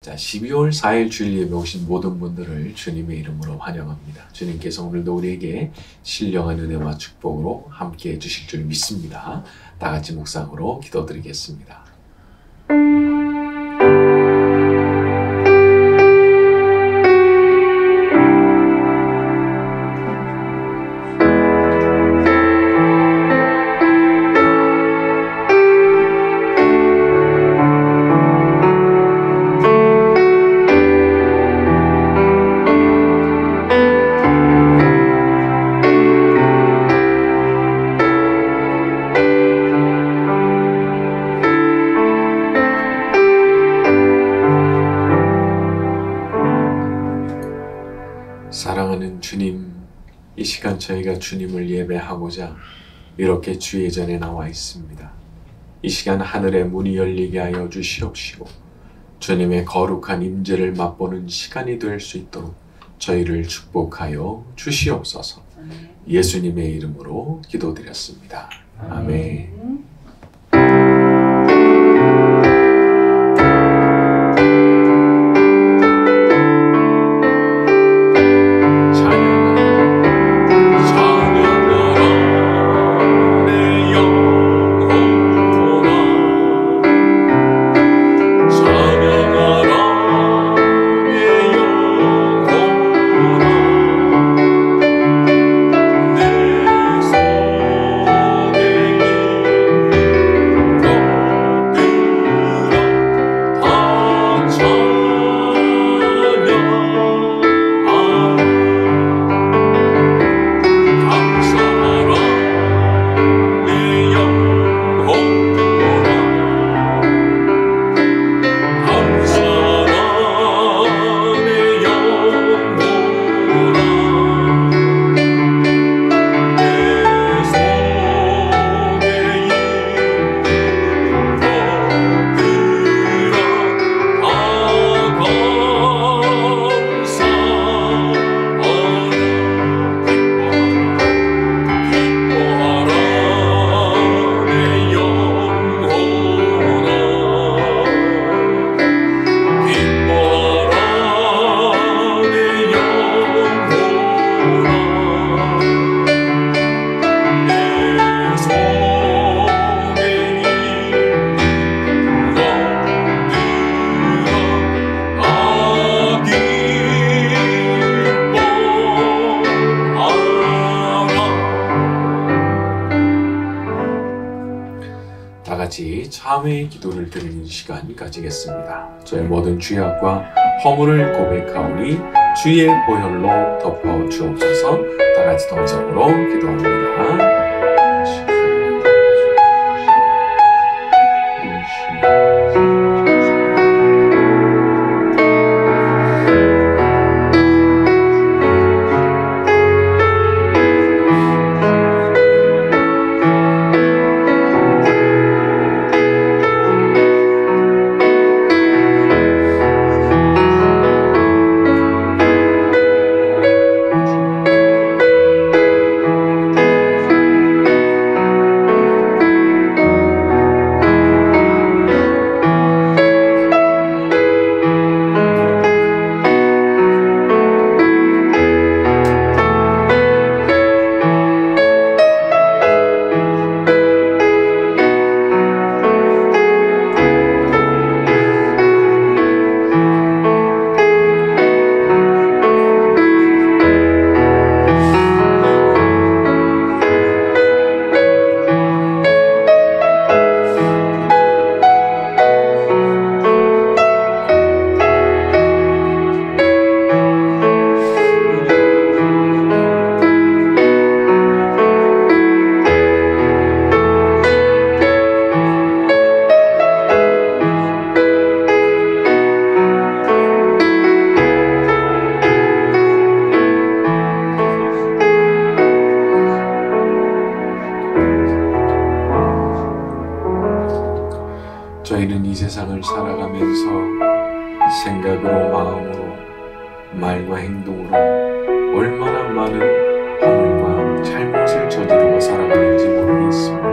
자, 12월 4일 주일 예배 오신 모든 분들을 주님의 이름으로 환영합니다. 주님께서 오늘도 우리에게 신령한 은혜와 축복으로 함께 해주실 줄 믿습니다. 다 같이 묵상으로 기도드리겠습니다. 사랑하는 주님, 이 시간 저희가 주님을 예배하고자 이렇게 주의 전에 나와 있습니다. 이 시간 하늘의 문이 열리게 하여 주시옵시고 주님의 거룩한 임재를 맛보는 시간이 될 수 있도록 저희를 축복하여 주시옵소서. 예수님의 이름으로 기도드렸습니다. 아멘. 다 같이 참회의 기도를 드리는 시간 가지겠습니다. 저의 모든 죄악과 허물을 고백하오니 주의 보혈로 덮어 주옵소서. 다 같이 동성으로 기도합니다. 저희는 이 세상을 살아가면서 생각으로, 마음으로, 말과 행동으로 얼마나 많은 허물과 잘못을 저지르고 살아가는지 모르겠습니다.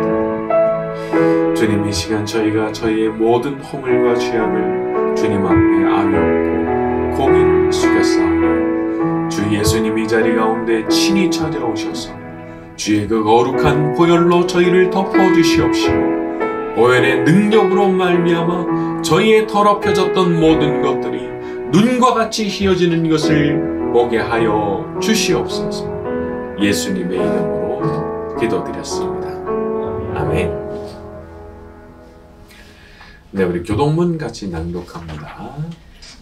주님, 이 시간 저희가 저희의 모든 허물과 죄악을 주님 앞에 아뢰었고 고개를 숙였사오니 주 예수님이 이 자리 가운데 친히 찾아오셔서 주의 그 거룩한 보혈로 저희를 덮어주시옵시고 보혈의 능력으로 말미암아 저희의 더럽혀졌던 모든 것들이 눈과 같이 희어지는 것을 보게 하여 주시옵소서. 예수님의 이름으로 기도드렸습니다. 아멘. 네, 우리 교동문 같이 낭독합니다.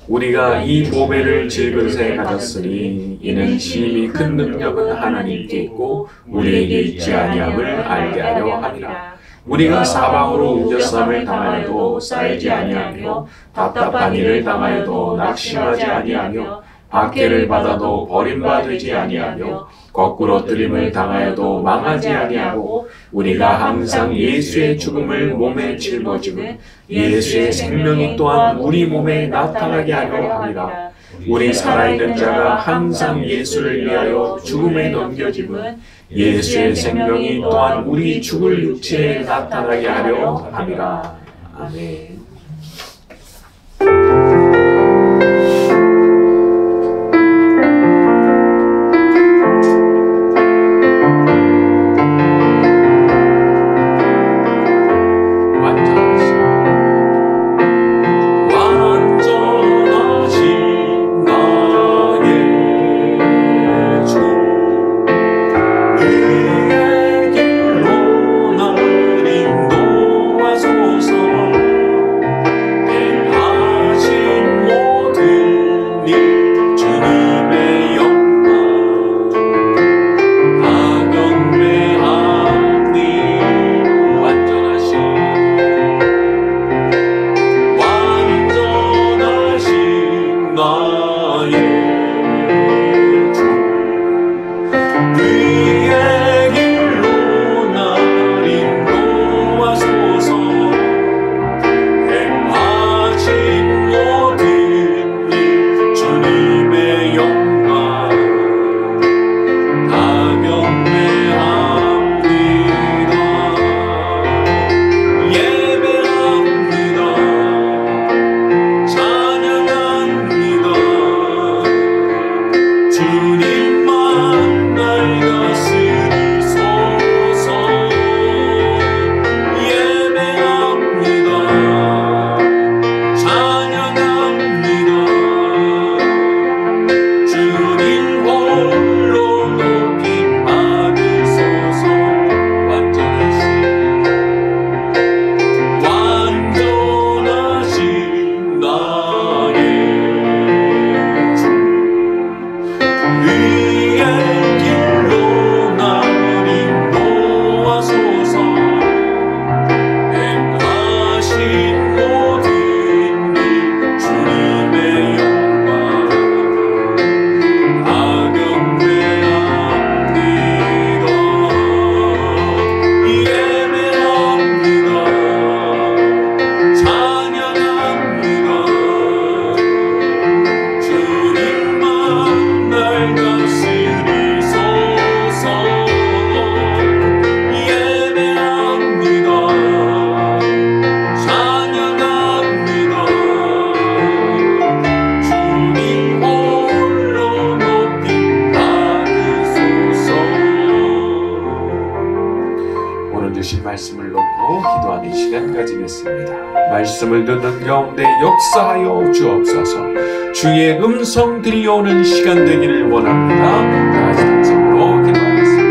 우리가 이 보배를 질그릇에 가졌으니 이는 심히 큰 능력은 하나님께 있고 우리에게 있지 아니함을 알게 하려 함이라. 우리가 사방으로 우겨쌈을 당하여도 쌓이지 아니하며 답답한 일을 당하여도 낙심하지 아니하며 박해를 받아도 버림받지 아니하며 거꾸로 뜨림을 당하여도 망하지 아니하고 우리가 항상 예수의 죽음을 몸에 짊어지면 예수의 생명이 또한 우리 몸에 나타나게 하려 함이라. 우리 살아있는 자가 항상 예수를 위하여 죽음에 넘겨짐은 예수의 생명이 또한 우리 죽을 육체에 나타나게 하려 함이라. 아멘. 말씀을 듣는 가운데 역사하여 주옵소서. 주의 음성 들려오는 시간 되기를 원합니다. 다 같이 동성으로 기도하겠습니다.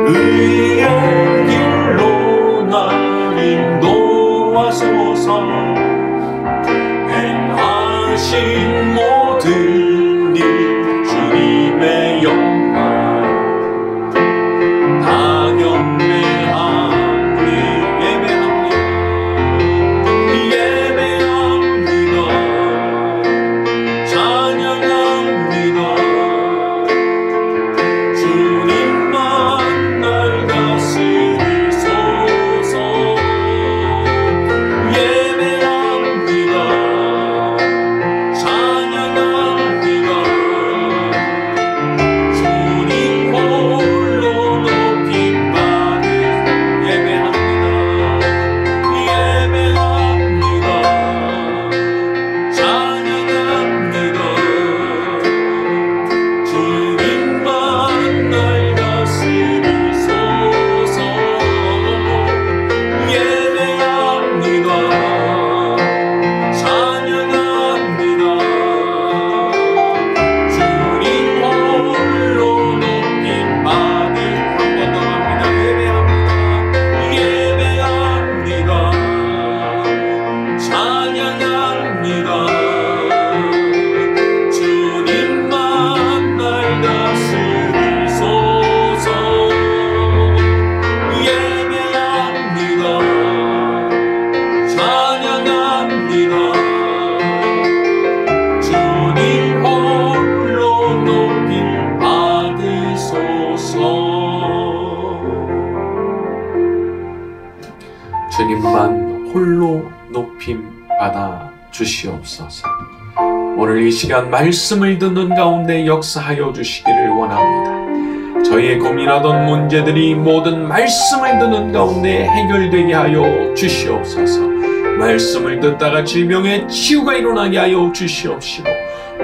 의의 길로 날 인도하소서. 행하신 모든 일 주님의 영광 다 경배하니 예배합니다. 찬양합니다. 주님만 날 다스리소서. 예배합니다. 찬양합니다. 주님 홀로 높임 받으 예배합니다. 예배합니다. 찬양합니다. 주님만 날 다스리소서. 예배합니다. 찬양합니다. 주님 홀로 높임 받을 한 번 더 합니다. 예배합니다. 찬양합니다. 주님만 날 다스리소서. 예배합니다. 찬양합니다. 주님 홀로 높임 받으소서. 주님만 홀로 높임 받아 주시옵소서. 오늘 이 시간 말씀을 듣는 가운데 역사하여 주시기를 원합니다. 저희의 고민하던 문제들이 모든 말씀을 듣는 가운데 해결되게 하여 주시옵소서. 말씀을 듣다가 질병의 치유가 일어나게 하여 주시옵시고,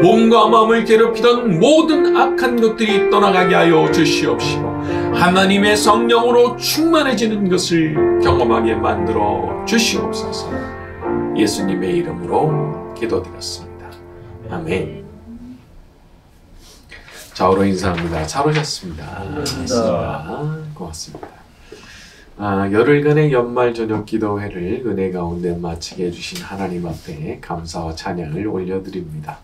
몸과 마음을 괴롭히던 모든 악한 것들이 떠나가게 하여 주시옵시고, 하나님의 성령으로 충만해지는 것을 경험하게 만들어 주시옵소서. 예수님의 이름으로 기도드렸습니다. 아멘. 좌우로 인사합니다. 잘 오셨습니다. 고맙습니다. 열흘간의 연말 저녁 기도회를 은혜 가운데 마치게 해주신 하나님 앞에 감사와 찬양을 올려드립니다.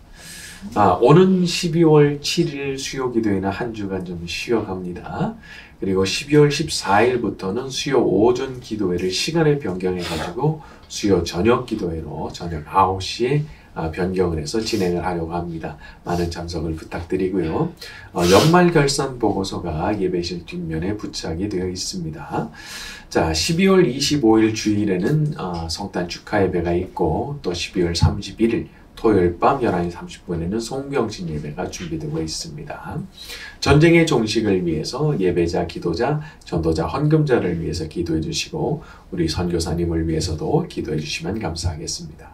오는 12월 7일 수요 기도회는 한 주간 좀 쉬어갑니다. 그리고 12월 14일부터는 수요 오전 기도회를 시간을 변경해가지고 수요 저녁 기도회로 저녁 9시에 변경을 해서 진행을 하려고 합니다. 많은 참석을 부탁드리고요. 연말 결산 보고서가 예배실 뒷면에 부착이 되어 있습니다. 자, 12월 25일 주일에는 성탄 축하 예배가 있고, 또 12월 31일 토요일 밤 11시 30분에는 송병신 예배가 준비되고 있습니다. 전쟁의 종식을 위해서 예배자, 기도자, 전도자, 헌금자를 위해서 기도해 주시고, 우리 선교사님을 위해서도 기도해 주시면 감사하겠습니다.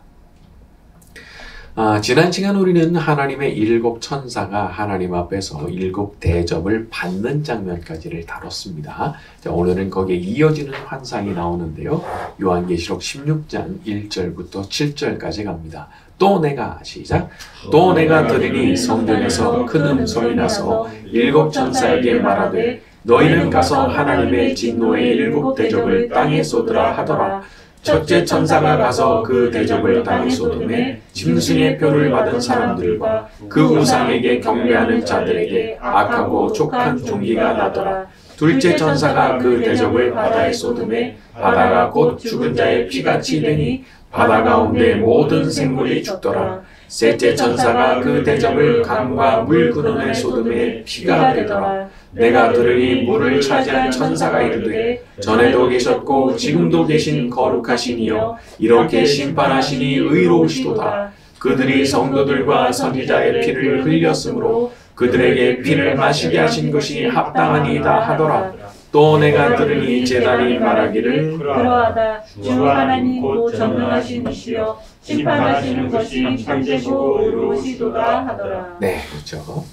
지난 시간 우리는 하나님의 7 천사가 하나님 앞에서 7 대접을 받는 장면까지를 다뤘습니다. 자, 오늘은 거기에 이어지는 환상이 나오는데요. 요한계시록 16장 1절부터 7절까지 갑니다. 또 내가 시작. 또 내가 들으니 성전에서 큰 음성이 나서 7 천사에게 말하되 너희는 가서 하나님의 진노의 7 대접을 땅에 쏟으라 하더라. 첫째 천사가 가서 그 대접을 땅에 쏟음에 짐승의 표를 받은 사람들과 그 우상에게 경배하는 자들에게 악하고 족한 종기가 나더라. 둘째 천사가 그 대접을 바다에 쏟음에 바다가 곧 죽은 자의 피같이 되니 바다 가운데 모든 생물이 죽더라. 셋째 천사가 그 대접을 강과 물 근원에 쏟음에 피가 되더라. 내가 들으니 물을 차지한 천사가 이르되 전에도 계셨고 지금도 계신 거룩하신 이여 이렇게 심판하시니 의로우시도다. 그들이 성도들과 선지자의 피를 흘렸으므로 그들에게 피를 마시게 하신 것이 합당하니이다 하더라. 또 내가 들으니 제단이 말하기를 그러하다. 주 하나님 곧 전능하신 이시여 심판하시는 것이 참되시고 의로우시도다 하더라. 네, 그렇죠.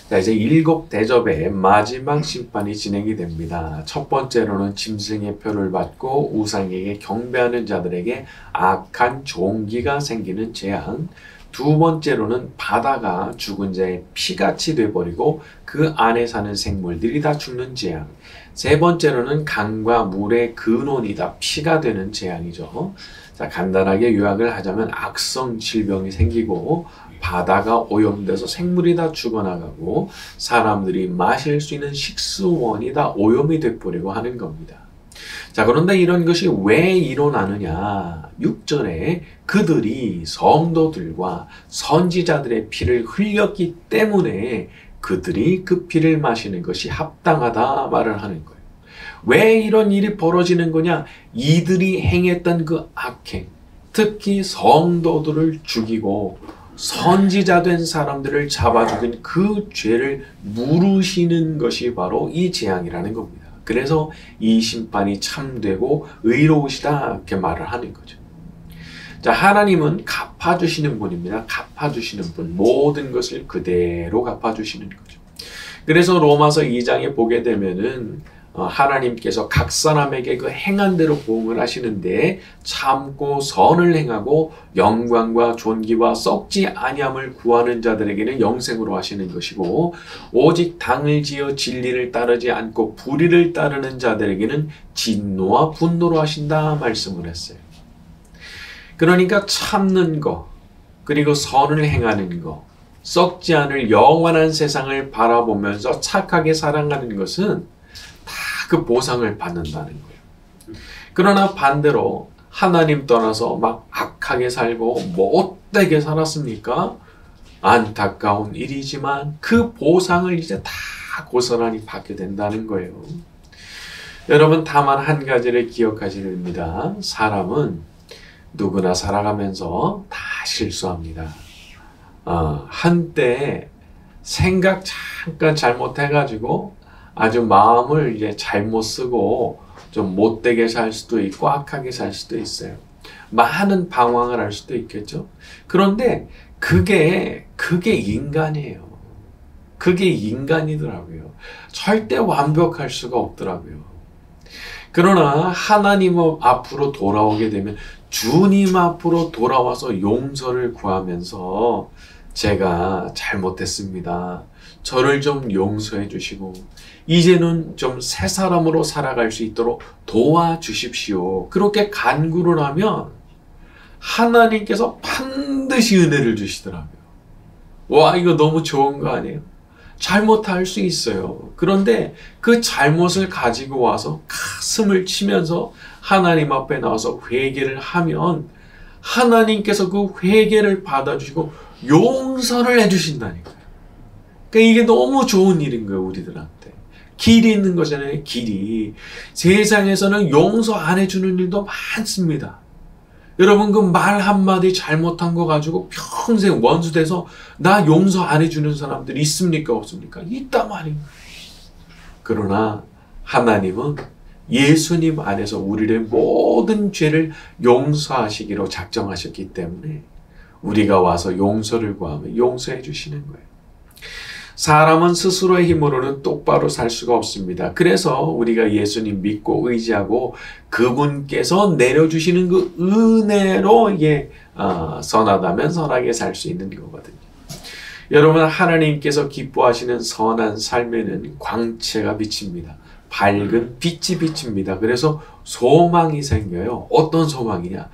자, 이제 7 대접의 마지막 심판이 진행이 됩니다. 첫 번째로는 짐승의 표를 받고 우상에게 경배하는 자들에게 악한 종기가 생기는 재앙. 두 번째로는 바다가 죽은 자의 피같이 돼버리고 그 안에 사는 생물들이 다 죽는 재앙. 세 번째로는 강과 물의 근원이 다 피가 되는 재앙이죠. 자, 간단하게 요약을 하자면 악성 질병이 생기고 바다가 오염돼서 생물이 다 죽어나가고 사람들이 마실 수 있는 식수원이 다 오염이 돼버리고 하는 겁니다. 자, 그런데 이런 것이 왜 일어나느냐? 6절에 그들이 성도들과 선지자들의 피를 흘렸기 때문에 그들이 그 피를 마시는 것이 합당하다 말을 하는 거예요. 왜 이런 일이 벌어지는 거냐? 이들이 행했던 그 악행, 특히 성도들을 죽이고 선지자 된 사람들을 잡아 죽인 그 죄를 물으시는 것이 바로 이 재앙이라는 겁니다. 그래서 이 심판이 참되고 의로우시다 이렇게 말을 하는 거죠. 자, 하나님은 갚아주시는 분입니다. 갚아주시는 분, 모든 것을 그대로 갚아주시는 거죠. 그래서 로마서 2장에 보게 되면은 하나님께서 각 사람에게 그 행한 대로 보응을 하시는데 참고 선을 행하고 영광과 존귀와 썩지 아니함을 구하는 자들에게는 영생으로 하시는 것이고 오직 당을 지어 진리를 따르지 않고 불의를 따르는 자들에게는 진노와 분노로 하신다 말씀을 했어요. 그러니까 참는 거, 그리고 선을 행하는 거, 썩지 않을 영원한 세상을 바라보면서 착하게 살아가는 것은 다 그 보상을 받는다는 거예요. 그러나 반대로 하나님 떠나서 막 악하게 살고 못되게 살았습니까? 안타까운 일이지만 그 보상을 이제 다 고스란히 받게 된다는 거예요. 여러분, 다만 한 가지를 기억하셔야 됩니다. 사람은 누구나 살아가면서 다 실수합니다. 한때 생각 잠깐 잘못해가지고 아주 마음을 이제 잘못 쓰고 좀 못되게 살 수도 있고 악하게 살 수도 있어요. 많은 방황을 할 수도 있겠죠. 그런데 그게 인간이에요. 그게 인간이더라고요. 절대 완벽할 수가 없더라고요. 그러나 하나님 앞으로 돌아오게 되면 주님 앞으로 돌아와서 용서를 구하면서 제가 잘못했습니다. 저를 좀 용서해 주시고 이제는 좀 새 사람으로 살아갈 수 있도록 도와주십시오. 그렇게 간구를 하면 하나님께서 반드시 은혜를 주시더라고요. 와, 이거 너무 좋은 거 아니에요? 잘못할 수 있어요. 그런데 그 잘못을 가지고 와서 가슴을 치면서 하나님 앞에 나와서 회개를 하면 하나님께서 그 회개를 받아주시고 용서를 해주신다니까요. 그러니까 이게 너무 좋은 일인 거예요, 우리들한테. 길이 있는 거잖아요, 길이. 세상에서는 용서 안 해주는 일도 많습니다. 여러분, 그 말 한마디 잘못한 거 가지고 평생 원수돼서 나 용서 안 해주는 사람들이 있습니까, 없습니까? 있단 말이에요. 그러나 하나님은 예수님 안에서 우리의 모든 죄를 용서하시기로 작정하셨기 때문에 우리가 와서 용서를 구하면 용서해 주시는 거예요. 사람은 스스로의 힘으로는 똑바로 살 수가 없습니다. 그래서 우리가 예수님 믿고 의지하고 그분께서 내려주시는 그 은혜로 이게 선하다면 선하게 살 수 있는 거거든요. 여러분, 하나님께서 기뻐하시는 선한 삶에는 광채가 비칩니다. 밝은 빛이 비칩니다. 그래서 소망이 생겨요. 어떤 소망이냐?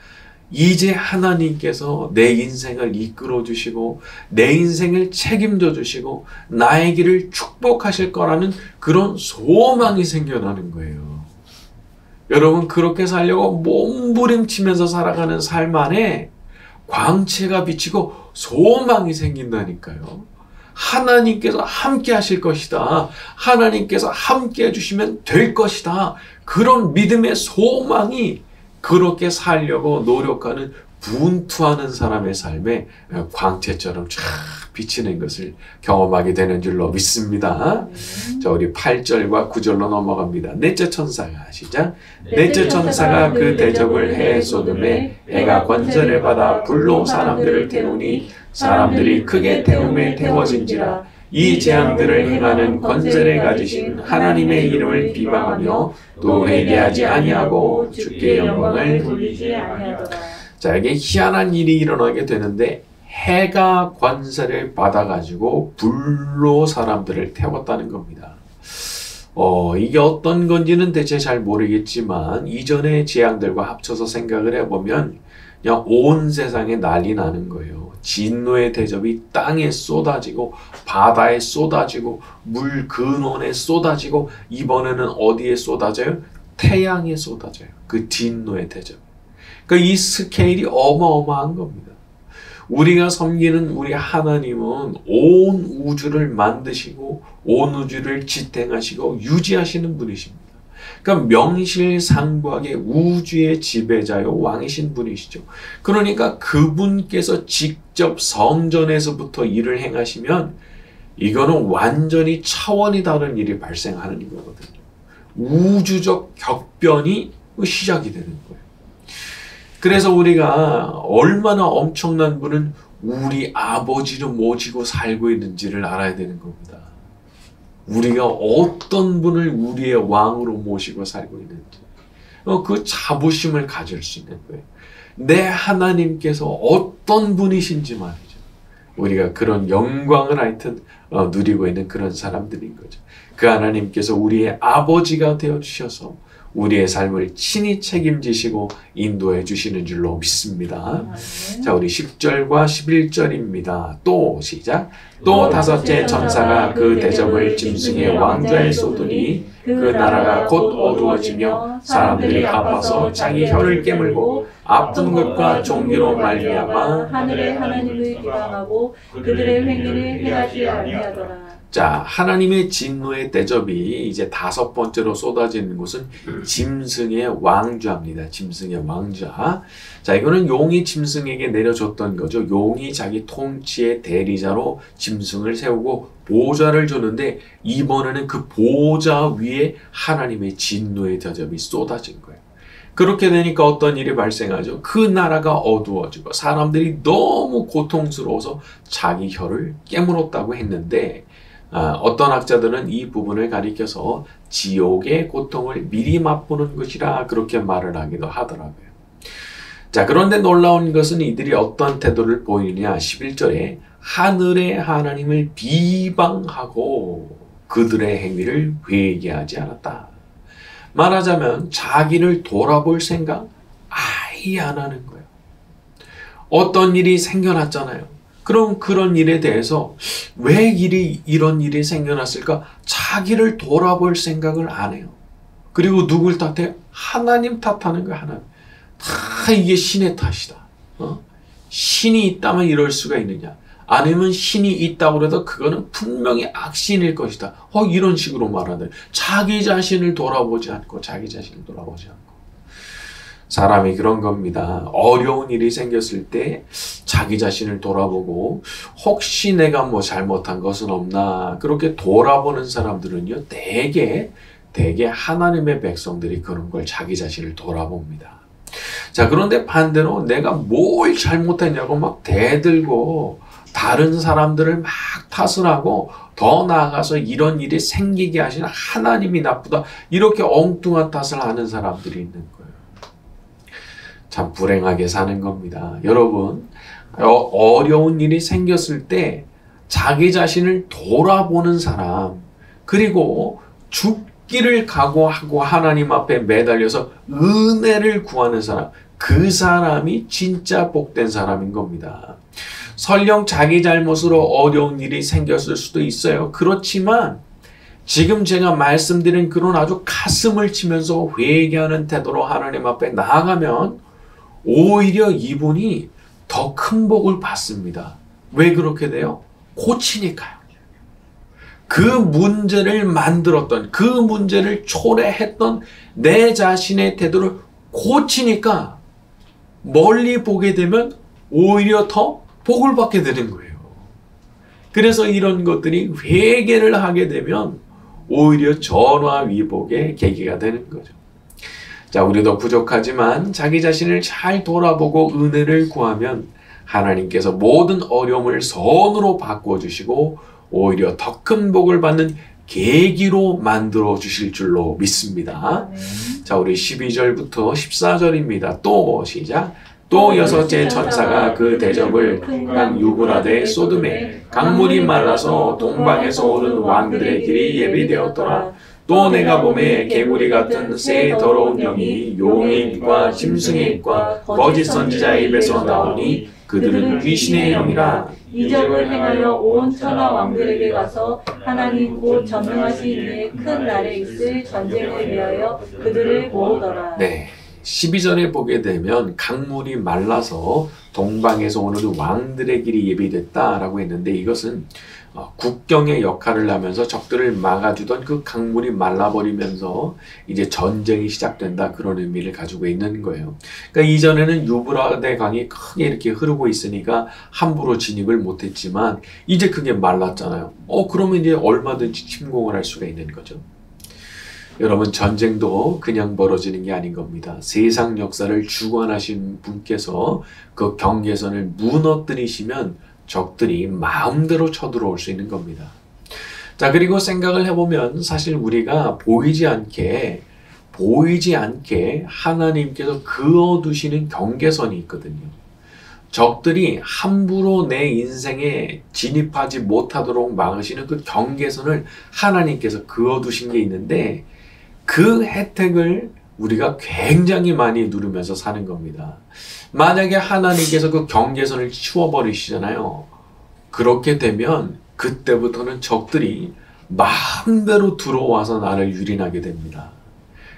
이제 하나님께서 내 인생을 이끌어 주시고 내 인생을 책임져 주시고 나의 길을 축복하실 거라는 그런 소망이 생겨나는 거예요. 여러분, 그렇게 살려고 몸부림치면서 살아가는 삶 안에 광채가 비치고 소망이 생긴다니까요. 하나님께서 함께 하실 것이다. 하나님께서 함께 해주시면 될 것이다. 그런 믿음의 소망이 그렇게 살려고 노력하는 분투하는 사람의 삶에 광채처럼 쫙 비치는 것을 경험하게 되는 줄로 믿습니다. 자, 우리 8절과 9절로 넘어갑니다. 넷째 천사가 시작. 넷째 천사가 그 대적을 해 쏟음에 해가 권세를 받아 불로 사람들을 태우니 사람들이 크게 태움에 태워진지라. 이 재앙들을 행하는 권세를 가지신 하나님의 이름을 비방하며 또 회개하지 아니하고 주께 영광을 돌리지 아니하더라. 자, 이게 희한한 일이 일어나게 되는데 해가 권세를 받아가지고 불로 사람들을 태웠다는 겁니다. 이게 어떤 건지는 대체 잘 모르겠지만 이전의 재앙들과 합쳐서 생각을 해보면 그냥 온 세상에 난리 나는 거예요. 진노의 대접이 땅에 쏟아지고 바다에 쏟아지고 물 근원에 쏟아지고 이번에는 어디에 쏟아져요? 태양에 쏟아져요. 그 진노의 대접. 그러니까 이 스케일이 어마어마한 겁니다. 우리가 섬기는 우리 하나님은 온 우주를 만드시고 온 우주를 지탱하시고 유지하시는 분이십니다. 그러니까 명실상부하게 우주의 지배자요 왕이신 분이시죠. 그러니까 그분께서 직접 성전에서부터 일을 행하시면 이거는 완전히 차원이 다른 일이 발생하는 거거든요. 우주적 격변이 시작이 되는 거예요. 그래서 우리가 얼마나 엄청난 분은 우리 아버지를 모시고 살고 있는지를 알아야 되는 겁니다. 우리가 어떤 분을 우리의 왕으로 모시고 살고 있는지 그 자부심을 가질 수 있는 거예요. 내 하나님께서 어떤 분이신지 말이죠. 우리가 그런 영광을 하여튼 누리고 있는 그런 사람들인 거죠. 그 하나님께서 우리의 아버지가 되어주셔서 우리의 삶을 친히 책임지시고 인도해 주시는 줄로 믿습니다. 자, 우리 10절과 11절입니다. 또 시작. 또 다섯째 천사가 그 대접을 짐승의 왕좌에 쏟으니 그 나라가 곧 어두워지며 사람들이 아파서 자기 혀를 깨물고 아픈 것과 종기로 말미암아 하늘의 하나님을 비방하고 그들의 행위를 행하지 아니하더라. 자, 하나님의 진노의 대접이 이제 다섯 번째로 쏟아지는 곳은 짐승의 왕좌입니다. 짐승의 왕좌. 자, 이거는 용이 짐승에게 내려줬던 거죠. 용이 자기 통치의 대리자로 짐승을 세우고 보좌를 줬는데 이번에는 그 보좌 위에 하나님의 진노의 대접이 쏟아진 거예요. 그렇게 되니까 어떤 일이 발생하죠? 그 나라가 어두워지고 사람들이 너무 고통스러워서 자기 혀를 깨물었다고 했는데 어떤 학자들은 이 부분을 가리켜서 지옥의 고통을 미리 맛보는 것이라 그렇게 말을 하기도 하더라고요. 자, 그런데 놀라운 것은 이들이 어떤 태도를 보이느냐. 11절에 하늘의 하나님을 비방하고 그들의 행위를 회개하지 않았다. 말하자면 자기를 돌아볼 생각 아예 안 하는 거예요. 어떤 일이 생겨났잖아요. 그럼 그런 일에 대해서 왜 이런 일이 생겨났을까? 자기를 돌아볼 생각을 안 해요. 그리고 누굴 탓해? 하나님 탓하는 거야. 하나님. 다 이게 신의 탓이다. 신이 있다면 이럴 수가 있느냐? 아니면 신이 있다고 해도 그거는 분명히 악신일 것이다. 이런 식으로 말하는 자기 자신을 돌아보지 않고 사람이 그런 겁니다. 어려운 일이 생겼을 때 자기 자신을 돌아보고 혹시 내가 뭐 잘못한 것은 없나 그렇게 돌아보는 사람들은요 대개 하나님의 백성들이 그런 걸 자기 자신을 돌아봅니다. 자, 그런데 반대로 내가 뭘 잘못했냐고 막 대들고 다른 사람들을 막 탓을 하고 더 나아가서 이런 일이 생기게 하시는 하나님이 나쁘다 이렇게 엉뚱한 탓을 하는 사람들이 있는 거예요. 참 불행하게 사는 겁니다. 여러분, 어려운 일이 생겼을 때 자기 자신을 돌아보는 사람, 그리고 죽기를 각오하고 하나님 앞에 매달려서 은혜를 구하는 사람, 그 사람이 진짜 복된 사람인 겁니다. 설령 자기 잘못으로 어려운 일이 생겼을 수도 있어요. 그렇지만 지금 제가 말씀드린 그런 아주 가슴을 치면서 회개하는 태도로 하나님 앞에 나아가면 오히려 이분이 더 큰 복을 받습니다. 왜 그렇게 돼요? 고치니까요. 그 문제를 만들었던, 그 문제를 초래했던 내 자신의 태도를 고치니까 멀리 보게 되면 오히려 더 복을 받게 되는 거예요. 그래서 이런 것들이 회개를 하게 되면 오히려 전화위복의 계기가 되는 거죠. 자, 우리도 부족하지만 자기 자신을 잘 돌아보고 은혜를 구하면 하나님께서 모든 어려움을 선으로 바꿔주시고 오히려 더 큰 복을 받는 계기로 만들어 주실 줄로 믿습니다. 자, 우리 12절부터 14절입니다. 또 시작. 또 여섯째 천사가 그 대접을 강 유브라데 쏟음에 강물이 말라서 동방에서 오는 왕들의 길이 예비되었더라. 또 내가 봄에 개구리 같은 새 더러운 영이 용의 입과 짐승의 입과 거짓 선지자의 입에서 나오니 그들은 귀신의 영이라. 이적을 행하여 온 천하 왕들에게 가서 하나님 곧 전능하신 이의 큰 날에 있을 전쟁을 위하여 그들을 모으더라. 네. 12절에 보게 되면 강물이 말라서 동방에서 오는 왕들의 길이 예비됐다라고 했는데 이것은 국경의 역할을 하면서 적들을 막아주던 그 강물이 말라버리면서 이제 전쟁이 시작된다 그런 의미를 가지고 있는 거예요. 그러니까 이전에는 유브라데 강이 크게 이렇게 흐르고 있으니까 함부로 진입을 못했지만 이제 그게 말랐잖아요. 그러면 이제 얼마든지 침공을 할 수가 있는 거죠. 여러분 전쟁도 그냥 벌어지는 게 아닌 겁니다. 세상 역사를 주관하신 분께서 그 경계선을 무너뜨리시면 적들이 마음대로 쳐들어올 수 있는 겁니다. 자, 그리고 생각을 해보면 사실 우리가 보이지 않게 하나님께서 그어두시는 경계선이 있거든요. 적들이 함부로 내 인생에 진입하지 못하도록 막으시는 그 경계선을 하나님께서 그어두신 게 있는데 그 혜택을 우리가 굉장히 많이 누리면서 사는 겁니다. 만약에 하나님께서 그 경계선을 치워버리시잖아요. 그렇게 되면 그때부터는 적들이 마음대로 들어와서 나를 유린하게 됩니다.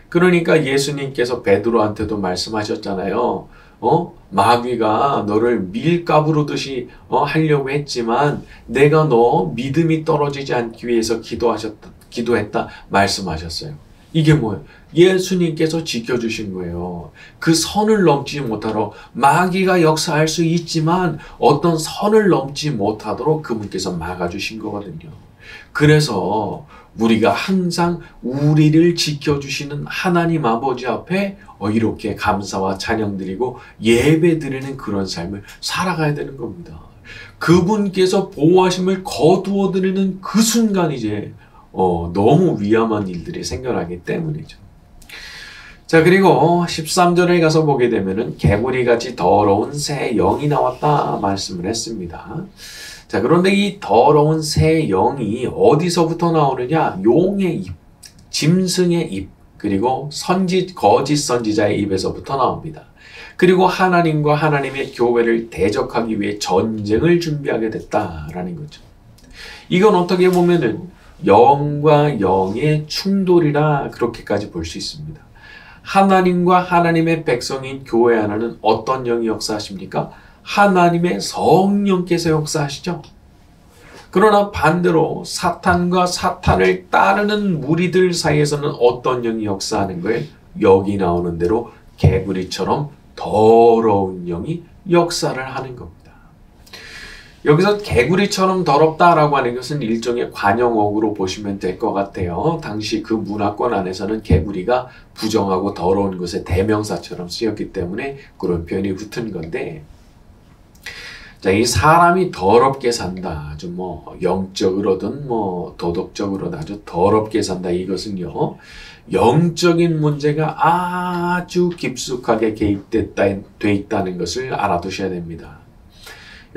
그러니까 예수님께서 베드로한테도 말씀하셨잖아요. 마귀가 너를 밀가부르듯이 하려고 했지만 내가 너 믿음이 떨어지지 않기 위해서 기도했다 말씀하셨어요. 이게 뭐예요? 예수님께서 지켜주신 거예요. 그 선을 넘지 못하도록 마귀가 역사할 수 있지만 어떤 선을 넘지 못하도록 그분께서 막아주신 거거든요. 그래서 우리가 항상 우리를 지켜주시는 하나님 아버지 앞에 이렇게 감사와 찬양 드리고 예배 드리는 그런 삶을 살아가야 되는 겁니다. 그분께서 보호하심을 거두어 드리는 그 순간 이제 너무 위험한 일들이 생겨나기 때문이죠. 자, 그리고 13절에 가서 보게 되면은 개구리같이 더러운 새 영이 나왔다 말씀을 했습니다. 자, 그런데 이 더러운 새 영이 어디서부터 나오느냐? 용의 입, 짐승의 입, 그리고 거짓 선지자의 입에서부터 나옵니다. 그리고 하나님과 하나님의 교회를 대적하기 위해 전쟁을 준비하게 됐다라는 거죠. 이건 어떻게 보면은 영과 영의 충돌이라 그렇게까지 볼 수 있습니다. 하나님과 하나님의 백성인 교회 안에는 어떤 영이 역사하십니까? 하나님의 성령께서 역사하시죠. 그러나 반대로 사탄과 사탄을 따르는 무리들 사이에서는 어떤 영이 역사하는 거예요? 여기 나오는 대로 개구리처럼 더러운 영이 역사를 하는 겁니다. 여기서 개구리처럼 더럽다라고 하는 것은 일종의 관용어구로 보시면 될 것 같아요. 당시 그 문화권 안에서는 개구리가 부정하고 더러운 것의 대명사처럼 쓰였기 때문에 그런 표현이 붙은 건데, 자, 이 사람이 더럽게 산다. 아주 영적으로든 도덕적으로든 아주 더럽게 산다. 이것은요, 영적인 문제가 아주 깊숙하게 돼 있다는 것을 알아두셔야 됩니다.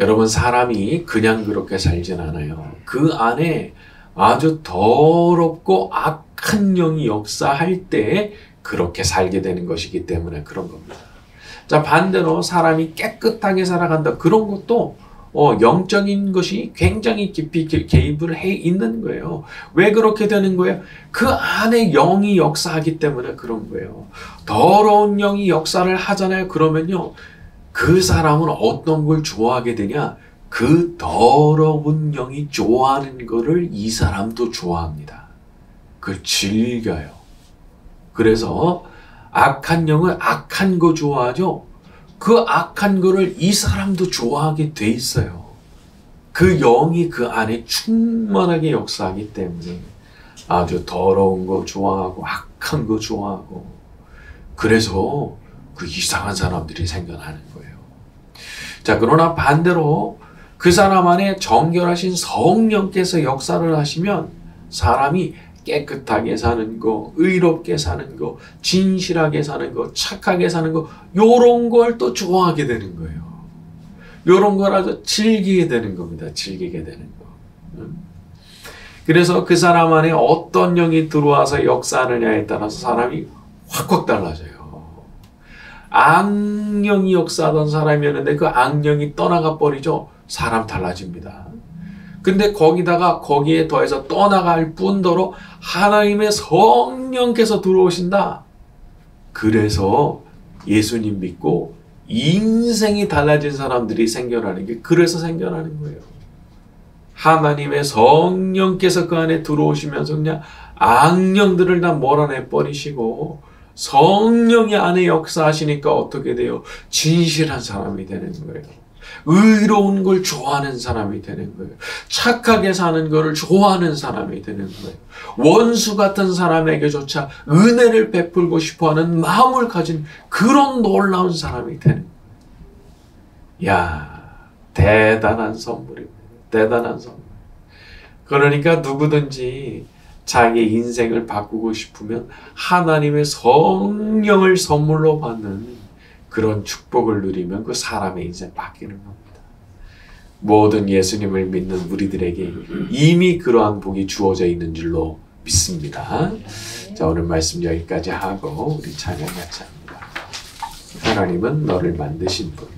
여러분, 사람이 그냥 그렇게 살진 않아요. 그 안에 아주 더럽고 악한 영이 역사할 때 그렇게 살게 되는 것이기 때문에 그런 겁니다. 자, 반대로 사람이 깨끗하게 살아간다. 그런 것도 영적인 것이 굉장히 깊이 개입을 해 있는 거예요. 왜 그렇게 되는 거예요? 그 안에 영이 역사하기 때문에 그런 거예요. 더러운 영이 역사를 하잖아요. 그러면요, 그 사람은 어떤 걸 좋아하게 되냐? 그 더러운 영이 좋아하는 거를 이 사람도 좋아합니다. 그걸 즐겨요. 그래서 악한 영은 악한 거 좋아하죠? 그 악한 거를 이 사람도 좋아하게 돼 있어요. 그 영이 그 안에 충만하게 역사하기 때문에 아주 더러운 거 좋아하고 악한 거 좋아하고, 그래서 그 이상한 사람들이 생겨나는 거예요. 자, 그러나 반대로 그 사람 안에 정결하신 성령께서 역사를 하시면 사람이 깨끗하게 사는 거, 의롭게 사는 거, 진실하게 사는 거, 착하게 사는 거, 요런 걸 또 좋아하게 되는 거예요. 요런 걸 아주 즐기게 되는 겁니다. 즐기게 되는 거. 그래서 그 사람 안에 어떤 영이 들어와서 역사하느냐에 따라서 사람이 확확 달라져요. 악령이 역사하던 사람이었는데 그 악령이 떠나가 버리죠. 사람 달라집니다. 근데 거기에 더해서 떠나갈 뿐더러 하나님의 성령께서 들어오신다. 그래서 예수님 믿고 인생이 달라진 사람들이 생겨나는 게 그래서 생겨나는 거예요. 하나님의 성령께서 그 안에 들어오시면서 그냥 악령들을 다 몰아내 버리시고 성령이 안에 역사하시니까 어떻게 돼요? 진실한 사람이 되는 거예요. 의로운 걸 좋아하는 사람이 되는 거예요. 착하게 사는 것을 좋아하는 사람이 되는 거예요. 원수 같은 사람에게조차 은혜를 베풀고 싶어하는 마음을 가진 그런 놀라운 사람이 되는 거예요. 야, 대단한 선물입니다. 대단한 선물. 그러니까 누구든지 자기 인생을 바꾸고 싶으면 하나님의 성령을 선물로 받는 그런 축복을 누리면 그 사람의 인생 바뀌는 겁니다. 모든 예수님을 믿는 우리들에게 이미 그러한 복이 주어져 있는 줄로 믿습니다. 자, 오늘 말씀 여기까지 하고 우리 찬양 같이 합니다. 하나님은 너를 만드신 분.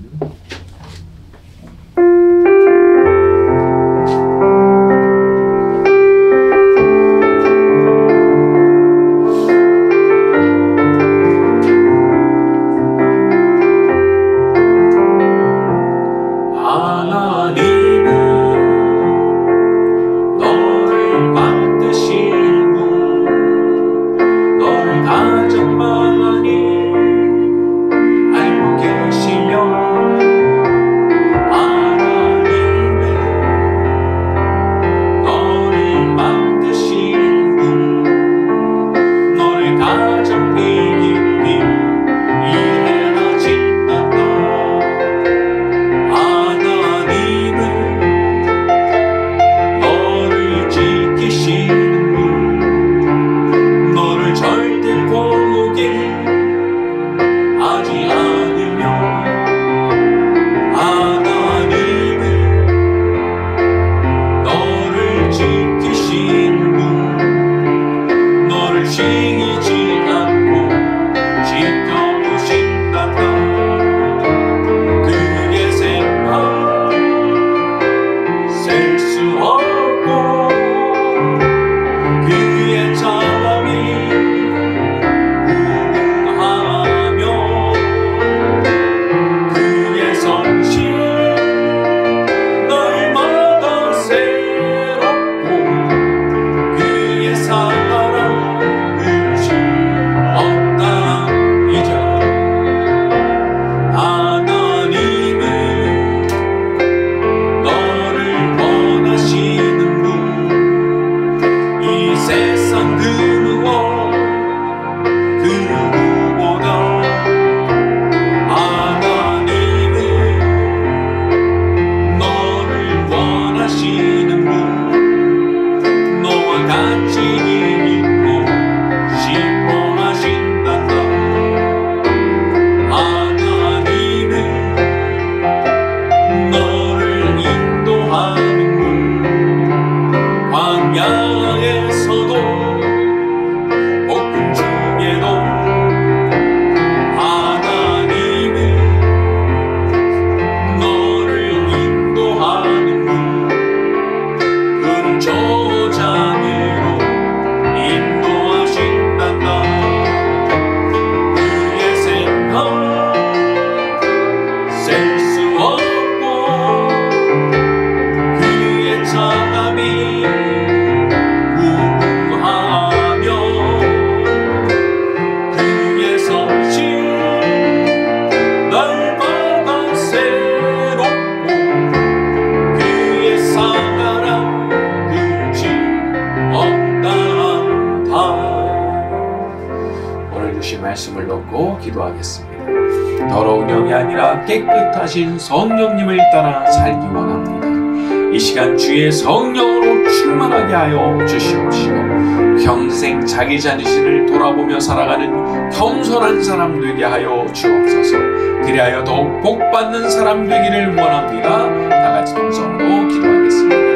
말씀을 놓고 기도하겠습니다. 더러운 영이 아니라 깨끗하신 성령님을 따라 살기 원합니다. 이 시간 주의 성령으로 충만하게 하여 주시옵시고 평생 자기 자신을 돌아보며 살아가는 겸손한 사람 되게 하여 주옵소서. 그리하여 더욱 복받는 사람 되기를 원합니다. 다 같이 동성으로 기도하겠습니다.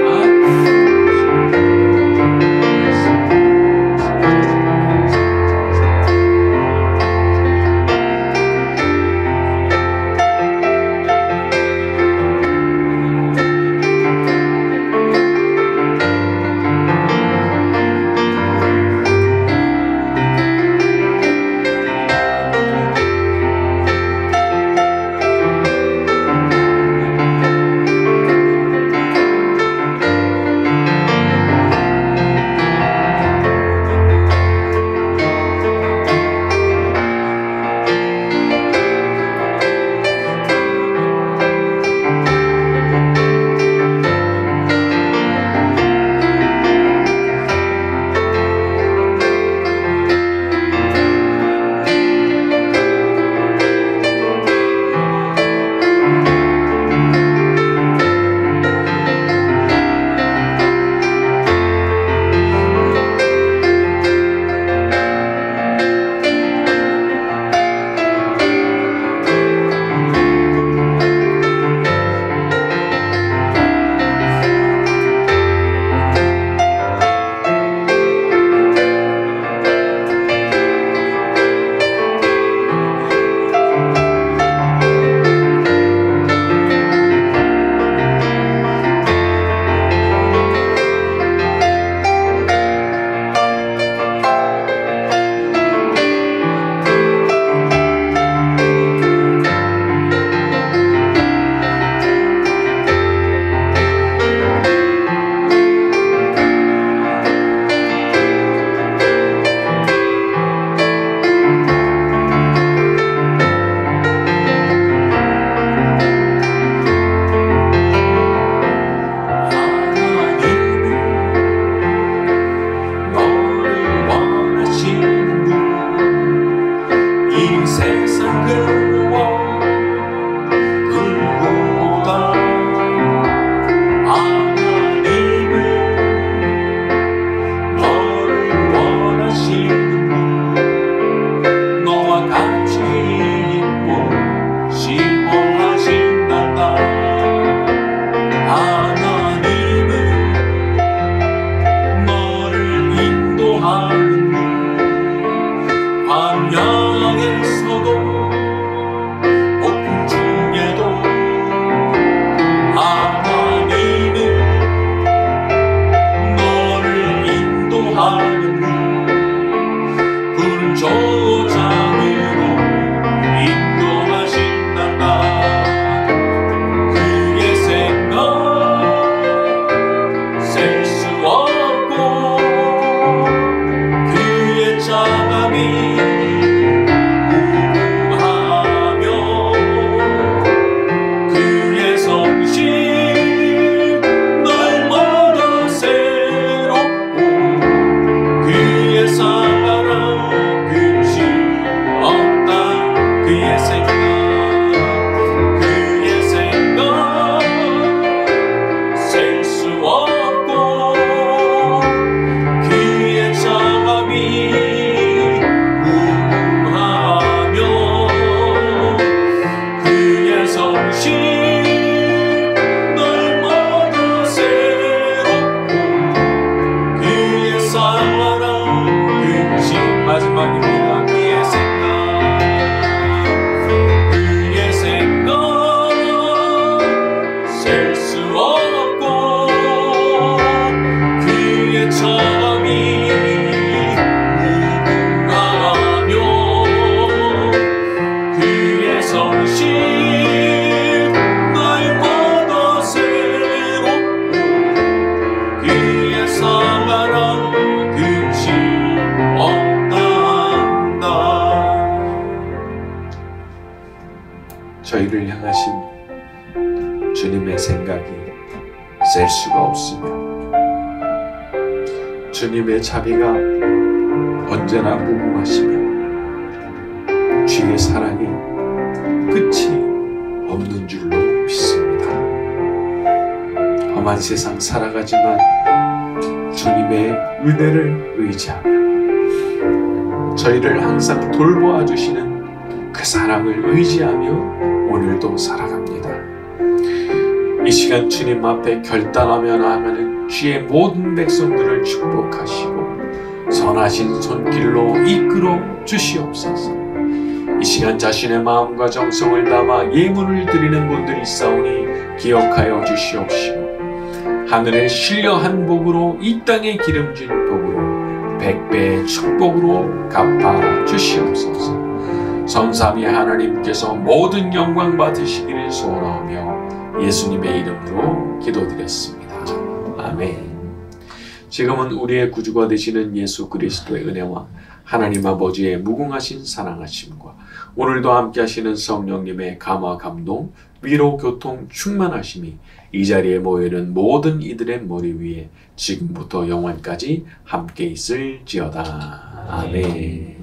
저희를 향하신 주님의 생각이 셀 수가 없으며 주님의 자비가 언제나 무궁하시며 주의 사랑이 끝이 없는 줄로 믿습니다. 험한 세상 살아가지만 주님의 은혜를 의지하며 저희를 항상 돌보아 주시는 그 사랑을 의지하며 오늘도 살아갑니다. 이 시간 주님 앞에 결단하며 나아가는 주의 모든 백성들을 축복하시고 선하신 손길로 이끌어 주시옵소서. 이 시간 자신의 마음과 정성을 담아 예물을 드리는 분들이 있사오니 기억하여 주시옵시고 하늘의 신령한 복으로 이 땅의 기름진 복으로 100배의 축복으로 갚아 주시옵소서. 성삼위 하나님께서 모든 영광 받으시기를 소원하며 예수님의 이름으로 기도드렸습니다. 아멘. 지금은 우리의 구주가 되시는 예수 그리스도의 은혜와 하나님 아버지의 무궁하신 사랑하심과 오늘도 함께 하시는 성령님의 감화 감동 위로 교통 충만하심이 이 자리에 모이는 모든 이들의 머리 위에 지금부터 영원까지 함께 있을지어다. 아멘.